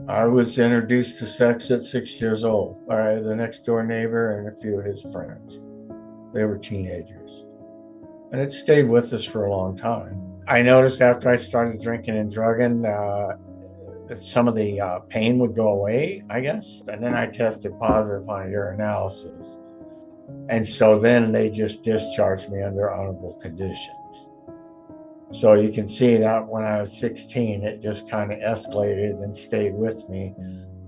I was introduced to sex at 6 years old by the next door neighbor and a few of his friends. They were teenagers. And it stayed with us for a long time. I noticed after I started drinking and drugging, that some of the pain would go away, I guess. And then I tested positive on a urinalysis. And so then they just discharged me under honorable conditions. So you can see that when I was 16, it just kind of escalated and stayed with me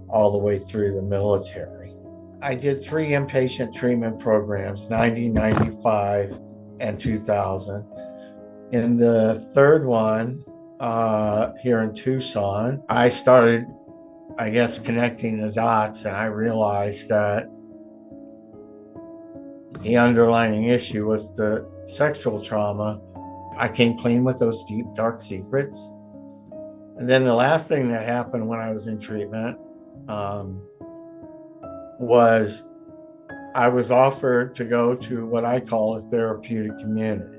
all the way through the military. I did 3 inpatient treatment programs, 90, 95, and 2000. In the third one, here in Tucson, I started, I guess, connecting the dots, and I realized that the underlying issue was the sexual trauma. I came clean with those deep, dark secrets. And then the last thing that happened when I was in treatment was I was offered to go to what I call a therapeutic community.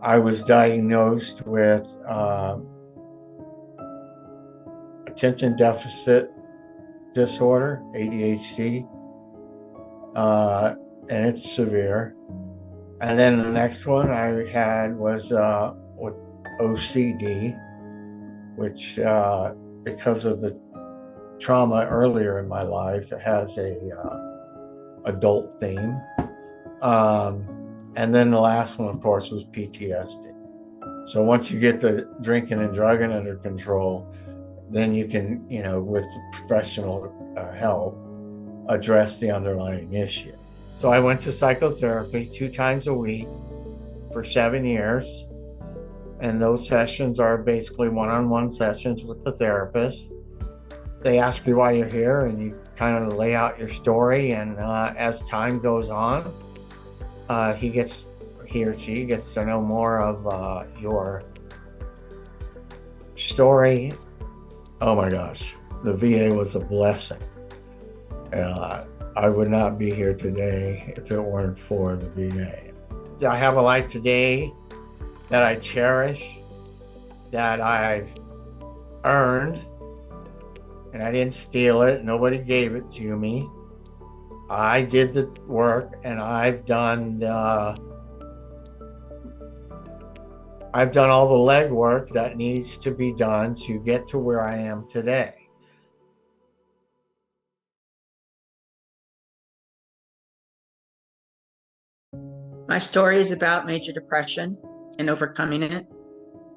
I was diagnosed with attention deficit disorder, ADHD, and it's severe. And then the next one I had was with OCD, which, because of the trauma earlier in my life, it has a adult theme. And then the last one, of course, was PTSD. So once you get the drinking and drugging under control, then you can, with professional help, address the underlying issue. So I went to psychotherapy 2 times a week for 7 years. And those sessions are basically one-on-one sessions with the therapist. They ask you why you're here and you kind of lay out your story. And as time goes on, he or she gets to know more of your story. Oh my gosh, the VA was a blessing. I would not be here today if it weren't for the VA. I have a life today that I cherish, that I've earned, and I didn't steal it. Nobody gave it to me. I did the work, and I've done all the legwork that needs to be done to get to where I am today. My story is about major depression and overcoming it.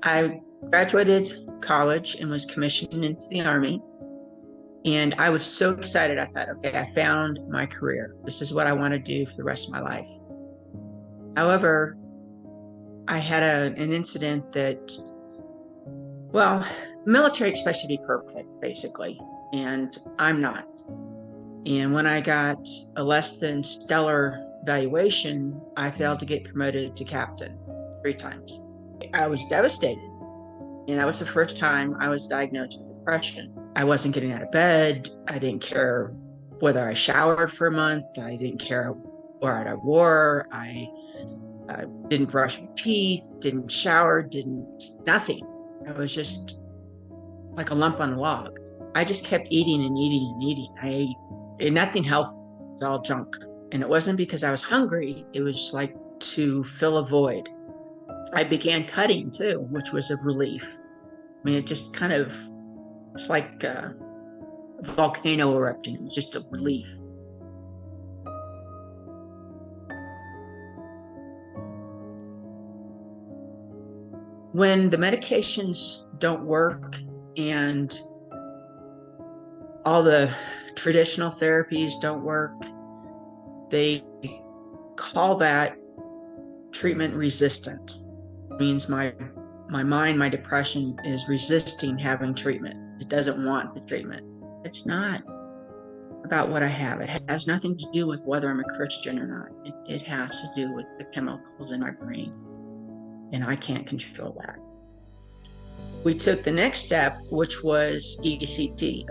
I graduated college and was commissioned into the Army. And I was so excited. I thought, okay, I found my career. This is what I want to do for the rest of my life. However, I had an incident that, well, the military expects you to be perfect, basically, and I'm not. And when I got a less than stellar evaluation, I failed to get promoted to captain 3 times. I was devastated. And that was the first time I was diagnosed with depression. I wasn't getting out of bed. I didn't care whether I showered for a month. I didn't care what I wore. I didn't brush my teeth, didn't shower, nothing. I was just like a lump on a log. I just kept eating and eating and eating. And nothing healthy, it was all junk. And it wasn't because I was hungry. It was like to fill a void. I began cutting too, which was a relief. I mean, it just kind of, it's like a volcano erupting. It was just a relief. When the medications don't work and all the traditional therapies don't work, they call that treatment resistant. It means my mind, my depression is resisting having treatment. It doesn't want the treatment. It's not about what I have. It has nothing to do with whether I'm a Christian or not. It has to do with the chemicals in my brain. And I can't control that. We took the next step, which was ECT,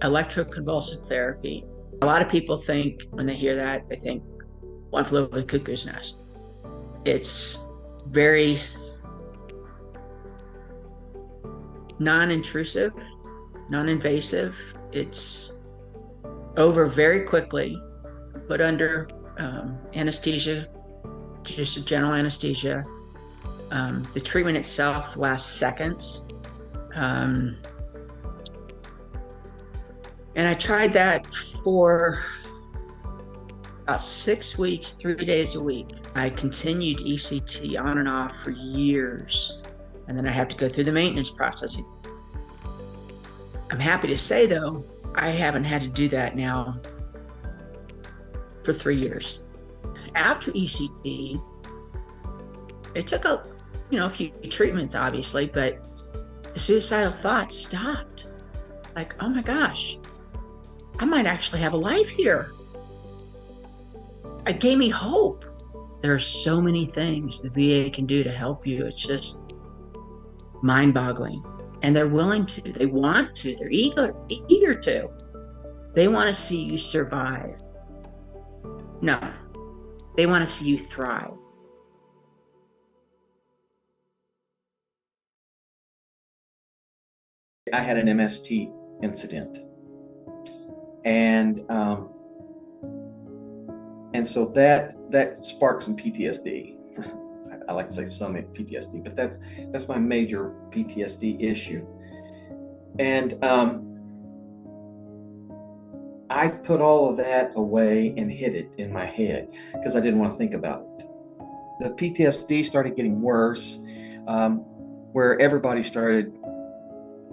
electroconvulsive therapy. A lot of people think when they hear that, they think One Flew Over the Cuckoo's Nest. It's very non-intrusive, non-invasive. It's over very quickly, put under anesthesia, just a general anesthesia. The treatment itself lasts seconds. And I tried that for about 6 weeks, 3 days a week. I continued ECT on and off for years. And then I have to go through the maintenance process. I'm happy to say, though, I haven't had to do that now for 3 years. After ECT, it took a few treatments, obviously, but the suicidal thoughts stopped. Like, oh my gosh, I might actually have a life here. It gave me hope. There are so many things the VA can do to help you. It's just mind-boggling. And they're willing to, they want to, they're eager to. They want to see you survive. No, they want to see you thrive. I had an MST incident, and so that sparked some PTSD. I like to say some PTSD, but that's my major PTSD issue. And I put all of that away and hid it in my head because I didn't want to think about it. The PTSD started getting worse, where everybody started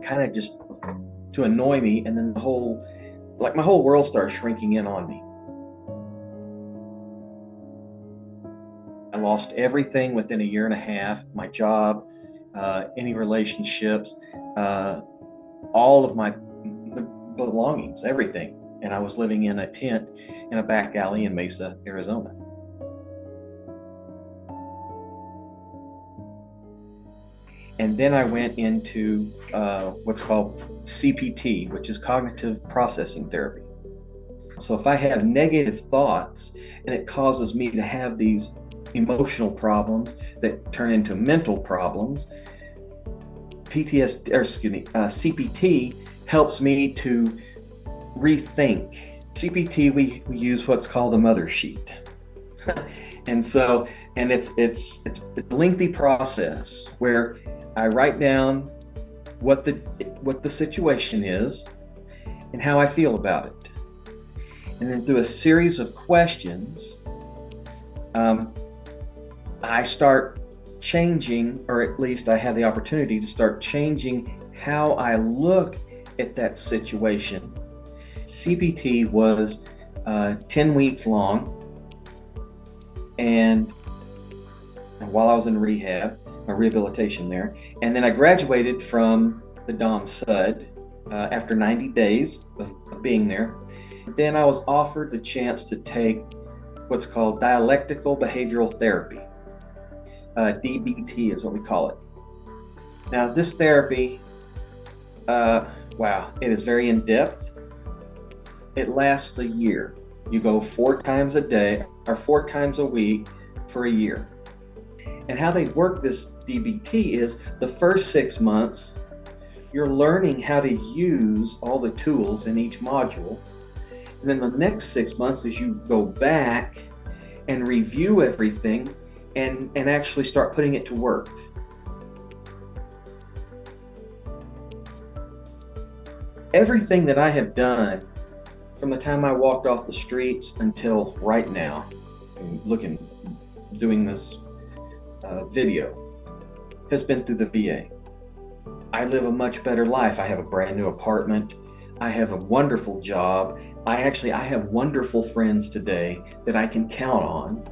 kind of just to annoy me, and then my whole world started shrinking in on me. I lost everything within a year and a half, my job, any relationships, all of my belongings, everything. And I was living in a tent in a back alley in Mesa, Arizona. And then I went into what's called CPT, which is cognitive processing therapy. So if I have negative thoughts and it causes me to have these emotional problems that turn into mental problems, CPT helps me to rethink. CPT, we use what's called the mother sheet. and it's a lengthy process where I write down what the situation is and how I feel about it. And then through a series of questions, I start changing, or at least I have the opportunity to start changing how I look at that situation. CPT was 10 weeks long, and while I was in rehab, my rehabilitation there, and then I graduated from the DOM-SUD after 90 days of being there. Then I was offered the chance to take what's called dialectical behavioral therapy. DBT is what we call it. Now, this therapy, it is very in-depth. It lasts a year. You go 4 times a day or 4 times a week for a year. And how they work this DBT is the first 6 months, you're learning how to use all the tools in each module. And then the next 6 months is you go back and review everything and actually start putting it to work. Everything that I have done from the time I walked off the streets until right now, doing this video, has been through the VA. I live a much better life. I have a brand new apartment. I have a wonderful job. I have wonderful friends today that I can count on.